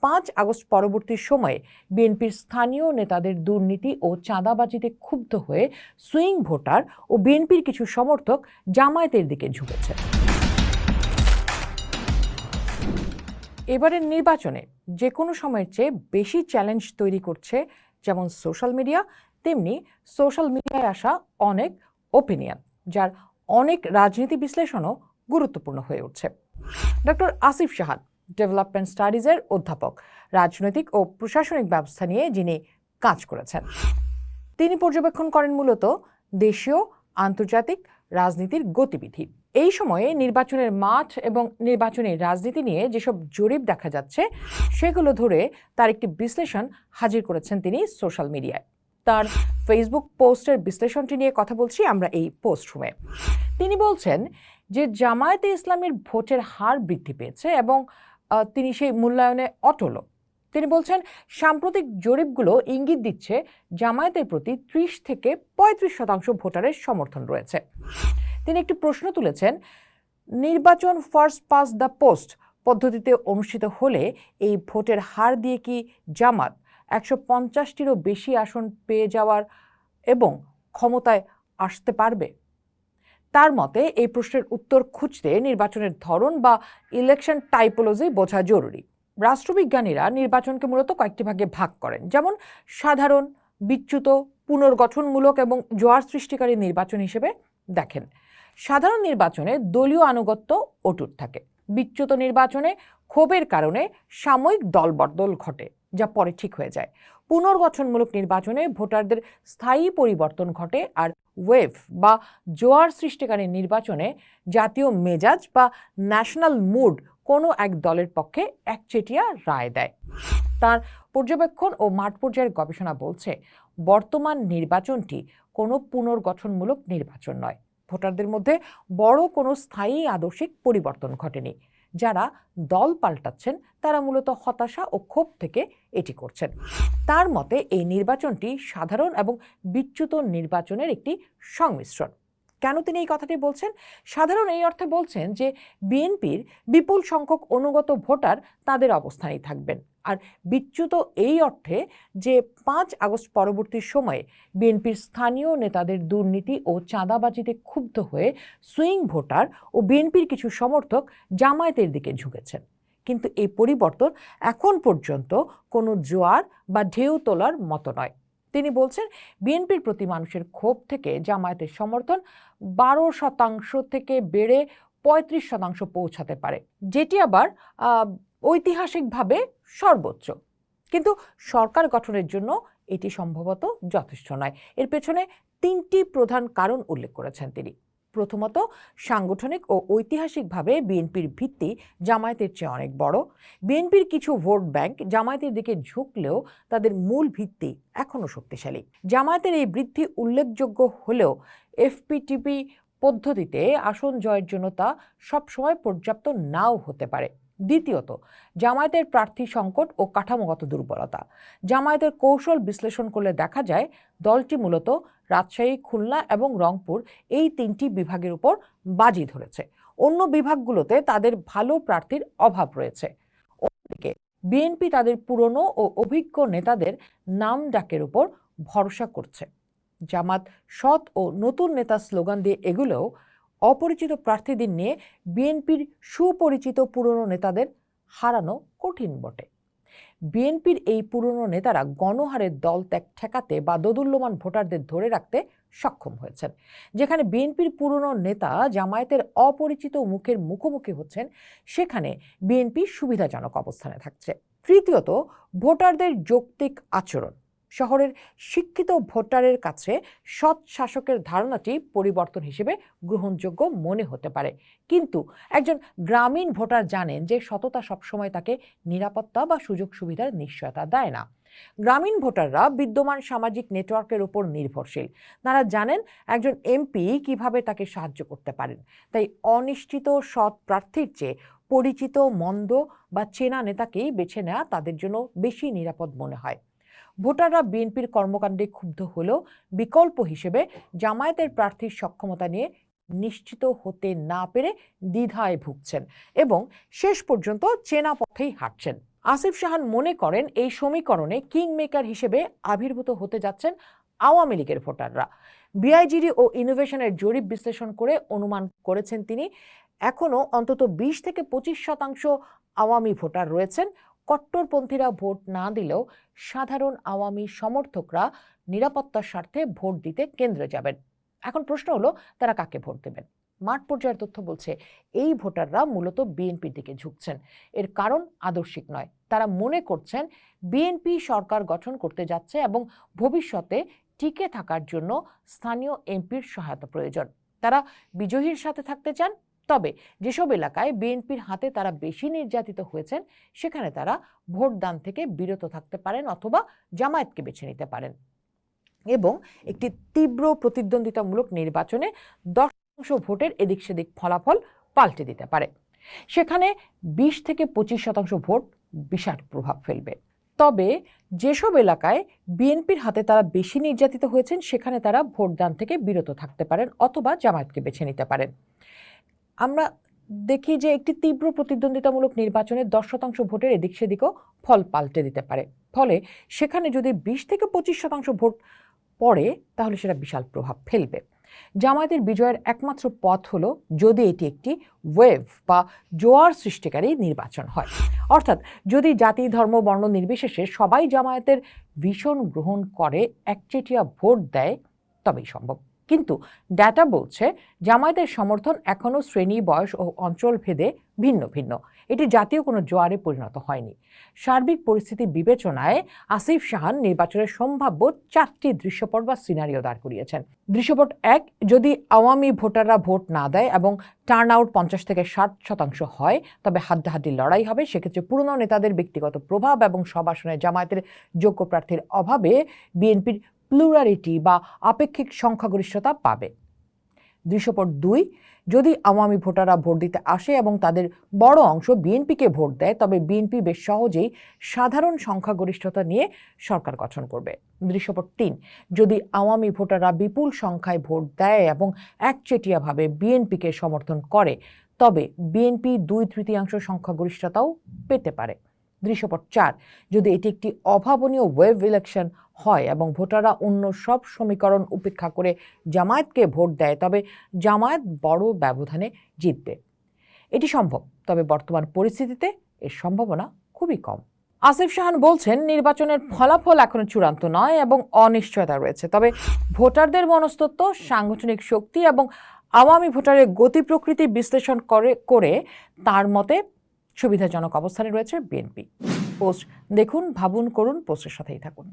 5 August পরবর্তী সময়ে বিএনপির স্থানীয় নেতাদের দুর্নীতি ও চাঁদাবাজিতে ক্ষুব্ধ হয়ে সুইং ভোটার ও বিএনপির কিছু সমর্থক জামায়াতের দিকে ঝুঁকেছে। এবারের নির্বাচনে যে কোনো সময়ের চেয়ে বেশি চ্যালেঞ্জ তৈরি করছে যেমন সোশ্যাল মিডিয়া, তেমনি সোশ্যাল মিডিয়ায় আসা অনেক ওপিনিয়ন, যার অনেক রাজনীতি বিশ্লেষণও গুরুত্বপূর্ণ হয়ে উঠছে। ডক্টর আসিফ জাহান ডেভেলপমেন্ট স্টাডিজের অধ্যাপক, রাজনৈতিক ও প্রশাসনিক ব্যবস্থা নিয়ে যিনি কাজ করেছেন। তিনি পর্যবেক্ষণ করেন মূলত দেশীয় আন্তর্জাতিক রাজনীতির গতিবিধি। এই সময়ে নির্বাচনের মাঠ এবং নির্বাচনী রাজনীতি নিয়ে যেসব জরিপ দেখা যাচ্ছে সেগুলো ধরে তার একটি বিশ্লেষণ হাজির করেছেন তিনি সোশ্যাল মিডিয়ায়। তার ফেসবুক পোস্টের বিশ্লেষণটি নিয়ে কথা বলছি আমরা এই পোস্ট রুমে। তিনি বলছেন যে জামায়াতে ইসলামীর ভোটের হার বৃদ্ধি পেয়েছে এবং তিনি সেই মূল্যায়নে অটল। তিনি বলছেন সাম্প্রতিক জরিপগুলো ইঙ্গিত দিচ্ছে জামায়াতের প্রতি 30 থেকে 35% ভোটারের সমর্থন রয়েছে। তিনি একটি প্রশ্ন তুলেছেন, নির্বাচন ফার্স্ট পাস দ্য পোস্ট পদ্ধতিতে অনুষ্ঠিত হলে এই ভোটের হার দিয়ে কি জামাত 150টিরও বেশি আসন পেয়ে যাওয়ার এবং ক্ষমতায় আসতে পারবে? তার মতে এই প্রশ্নের উত্তর খুঁজতে নির্বাচনের ধরন বা ইলেকশন টাইপোলজি বোঝা জরুরি। রাষ্ট্রবিজ্ঞানীরা নির্বাচনকে মূলত কয়েকটি ভাগে ভাগ করেন, যেমন সাধারণ, বিচ্যুত, পুনর্গঠনমূলক এবং জোয়ার সৃষ্টিকারী নির্বাচন হিসেবে দেখেন। সাধারণ নির্বাচনে দলীয় আনুগত্য অটুট থাকে। বিচ্যুত নির্বাচনে ক্ষোভের কারণে সাময়িক দলবদল ঘটে, যা পরে ঠিক হয়ে যায়। পুনর্গঠনমূলক নির্বাচনে ভোটারদের স্থায়ী পরিবর্তন ঘটে। আর ওয়েভ বা জোয়ার সৃষ্টিকারী নির্বাচনে জাতীয় মেজাজ বা ন্যাশনাল মুড কোনো এক দলের পক্ষে একচেটিয়া রায় দেয়। তার পর্যবেক্ষণ ও মাঠ পর্যায়ের গবেষণা বলছে বর্তমান নির্বাচনটি কোনো পুনর্গঠনমূলক নির্বাচন নয়। ভোটারদের মধ্যে বড় কোনো স্থায়ী আদর্শিক পরিবর্তন ঘটেনি। যারা দল পাল্টাচ্ছেন তারা মূলত হতাশা ও ক্ষোভ থেকে এটি করছেন। তার মতে এই নির্বাচনটি সাধারণ এবং বিচ্যুত নির্বাচনের একটি সংমিশ্রণ। কেন তিনি এই কথাটি বলছেন? সাধারণ এই অর্থে বলছেন যে বিএনপির বিপুল সংখ্যক অনুগত ভোটার তাদের অবস্থানেই থাকবেন। আর বিচ্যুত এই অর্থে যে 5 আগস্ট পরবর্তী সময়ে বিএনপির স্থানীয় নেতাদের দুর্নীতি ও চাঁদাবাজিতে ক্ষুব্ধ হয়ে সুইং ভোটার ও বিএনপির কিছু সমর্থক জামায়াতের দিকে ঝুঁকেছেন। কিন্তু এই পরিবর্তন এখন পর্যন্ত কোনো জোয়ার বা ঢেউ তোলার মতো নয়। তিনি বলছেন বিএনপির প্রতি মানুষের ক্ষোভ থেকে জামায়াতের সমর্থন 12% থেকে বেড়ে 35% পৌঁছাতে পারে, যেটি আবার ঐতিহাসিকভাবে সর্বোচ্চ। কিন্তু সরকার গঠনের জন্য এটি সম্ভবত যথেষ্ট নয়। এর পেছনে 3টি প্রধান কারণ উল্লেখ করেছেন তিনি। প্রথমত, সাংগঠনিক ও ঐতিহাসিকভাবে বিএনপির ভিত্তি জামায়াতের চেয়ে অনেক বড়। বিএনপির কিছু ভোট ব্যাংক জামায়াতের দিকে ঝুঁকলেও তাদের মূল ভিত্তি এখনও শক্তিশালী। জামায়াতের এই বৃদ্ধি উল্লেখযোগ্য হলেও এফপিটিপি পদ্ধতিতে আসন জয়ের জন্য তা সবসময় পর্যাপ্ত নাও হতে পারে। দ্বিতীয়ত, জামায়াতের প্রার্থী সংকট ও কাঠামোগত দুর্বলতা। জামায়াতের কৌশল বিশ্লেষণ করলে দেখা যায় দলটি মূলত রাজশাহী, খুলনা এবং রংপুর এই 3টি বিভাগের উপর বাজি ধরেছে। অন্য বিভাগগুলোতে তাদের ভালো প্রার্থীর অভাব রয়েছে। অন্যদিকে বিএনপি তাদের পুরনো ও অভিজ্ঞ নেতাদের নাম ডাকের উপর ভরসা করছে। জামাত সৎ ও নতুন নেতা স্লোগান দিয়ে এগুলোও অপরিচিত প্রার্থীদের নিয়ে বিএনপির সুপরিচিত পুরনো নেতাদের হারানো কঠিন বটে। বিএনপির এই পুরনো নেতারা গণহারে দল ত্যাগ ঠেকাতে বা দোদুল্যমান ভোটারদের ধরে রাখতে সক্ষম হয়েছেন। যেখানে বিএনপির পুরনো নেতা জামায়াতের অপরিচিত মুখের মুখোমুখি হচ্ছেন, সেখানে বিএনপি সুবিধাজনক অবস্থানে থাকছে। তৃতীয়ত, ভোটারদের যৌক্তিক আচরণ। শহরের শিক্ষিত ভোটারের কাছে সৎ শাসকের ধারণাটি পরিবর্তন হিসেবে গ্রহণযোগ্য মনে হতে পারে, কিন্তু একজন গ্রামীণ ভোটার জানেন যে সততা সবসময় তাকে নিরাপত্তা বা সুযোগ সুবিধার নিশ্চয়তা দেয় না। গ্রামীণ ভোটাররা বিদ্যমান সামাজিক নেটওয়ার্কের উপর নির্ভরশীল। তারা জানেন একজন এমপি কিভাবে তাকে সাহায্য করতে পারেন। তাই অনিশ্চিত সৎ প্রার্থীর চেয়ে পরিচিত মন্দ বা চেনা নেতাকেই বেছে নেওয়া তাদের জন্য বেশি নিরাপদ মনে হয়। ভোটাররা বিএনপির কর্মকাণ্ডে ক্ষুব্ধ হলেও বিকল্প হিসেবে জামায়াতের প্রার্থীর সক্ষমতা নিয়ে নিশ্চিত হতে না পেরে দ্বিধায় ভুগছেন এবং শেষ পর্যন্ত চেনা পথেই হাঁটছেন। আসিফ জাহান মনে করেন এই সমীকরণে কিং মেকার হিসেবে আবির্ভূত হতে যাচ্ছেন আওয়ামী লীগের ভোটাররা। বিআইজিডি ও ইনোভেশনের জরিপ বিশ্লেষণ করে অনুমান করেছেন তিনি, এখনো অন্তত 20 থেকে 25% আওয়ামী ভোটার রয়েছেন। কট্টরপন্থীরা ভোট না দিলেও সাধারণ আওয়ামী সমর্থকরা নিরাপত্তার স্বার্থে ভোট দিতে কেন্দ্রে যাবেন। এখন প্রশ্ন হলো, তারা কাকে ভোট দেবেন? মাঠ পর্যায়ের তথ্য বলছে এই ভোটাররা মূলত বিএনপির দিকে ঝুঁকছেন। এর কারণ আদর্শিক নয়, তারা মনে করছেন বিএনপি সরকার গঠন করতে যাচ্ছে এবং ভবিষ্যতে টিকে থাকার জন্য স্থানীয় এমপির সহায়তা প্রয়োজন। তারা বিজয়ীর সাথে থাকতে চান, তবে যেসব এলাকায় বিএনপির হাতে তারা বেশি নির্যাতিত হয়েছেন সেখানে তারা ভোটদান থেকে বিরত থাকতে পারেন অথবা জামায়াতকে বেছে নিতে পারেন। এবং একটি তীব্র প্রতিদ্বন্দ্বিতামূলক নির্বাচনে 10% ভোটের এদিক সেদিক ফলাফল পাল্টে দিতে পারে। সেখানে 20 থেকে 25% ভোট বিশাল প্রভাব ফেলবে। তবে যেসব এলাকায় বিএনপির হাতে তারা বেশি নির্যাতিত হয়েছেন সেখানে তারা ভোটদান থেকে বিরত থাকতে পারেন অথবা জামায়াতকে বেছে নিতে পারেন। আমরা দেখি যে একটি তীব্র প্রতিদ্বন্দ্বিতামূলক নির্বাচনে 10% ভোটের এদিক সেদিকও ফল পাল্টে দিতে পারে। ফলে সেখানে যদি 20 থেকে 25% ভোট পড়ে তাহলে সেটা বিশাল প্রভাব ফেলবে। জামায়াতের বিজয়ের একমাত্র পথ হলো যদি এটি একটি ওয়েভ বা জোয়ার সৃষ্টিকারী নির্বাচন হয়, অর্থাৎ যদি জাতি ধর্ম বর্ণ নির্বিশেষে সবাই জামায়াতের ভীষণ গ্রহণ করে একচেটিয়া ভোট দেয় তবেই সম্ভব। কিন্তু ডাটা বলছে জামায়াতের সমর্থন এখনও শ্রেণী, বয়স ও অঞ্চল ভেদে ভিন্ন ভিন্ন। এটি জাতীয় কোনো জোয়ারে পরিণত হয়নি। সার্বিক পরিস্থিতি বিবেচনায় আসিফ জাহান নির্বাচনের সম্ভাব্য 4টি দৃশ্যপট বা সিনারিও দাঁড় করিয়েছেন। দৃশ্যপট 1, যদি আওয়ামী ভোটাররা ভোট না দেয় এবং টার্ন আউট 50 থেকে 60% হয় তবে হাড্ডাহাড্ডি লড়াই হবে। সেক্ষেত্রে পুরনো নেতাদের ব্যক্তিগত প্রভাব এবং সব আসনে জামায়াতের যোগ্য প্রার্থীর অভাবে বিএনপির প্লুরালিটি বা আপেক্ষিক সংখ্যাগরিষ্ঠতা পাবে। দৃশ্যপট 2, যদি আওয়ামী ভোটাররা ভোট দিতে আসে এবং তাদের বড় অংশ বিএনপিকে ভোট দেয় তবে বিএনপি বেশ সহজেই সাধারণ সংখ্যাগরিষ্ঠতা নিয়ে সরকার গঠন করবে। দৃশ্যপট 3, যদি আওয়ামী ভোটাররা বিপুল সংখ্যায় ভোট দেয় এবং একচেটিয়াভাবে বিএনপিকে সমর্থন করে তবে বিএনপি 2/3 সংখ্যাগরিষ্ঠতাও পেতে পারে। দৃশ্যপট 4, যদি এটি একটি অভাবনীয় ওয়েভ ইলেকশন হয় এবং ভোটাররা অন্য সব সমীকরণ উপেক্ষা করে জামায়াতকে ভোট দেয় তবে জামায়াত বড় ব্যবধানে জিতবে। এটি সম্ভব, তবে বর্তমান পরিস্থিতিতে এর সম্ভাবনা খুবই কম। আসিফ জাহান বলছেন নির্বাচনের ফলাফল এখনো চূড়ান্ত নয় এবং অনিশ্চয়তা রয়েছে, তবে ভোটারদের মনস্তত্ত্ব, সাংগঠনিক শক্তি এবং আওয়ামী ভোটারের গতি প্রকৃতি বিশ্লেষণ করে তার মতে সুবিধাজনক অবস্থানে রয়েছে বিএনপি। পোস্ট দেখুন, ভাবুন, করুন, পোস্টের সাথেই থাকুন।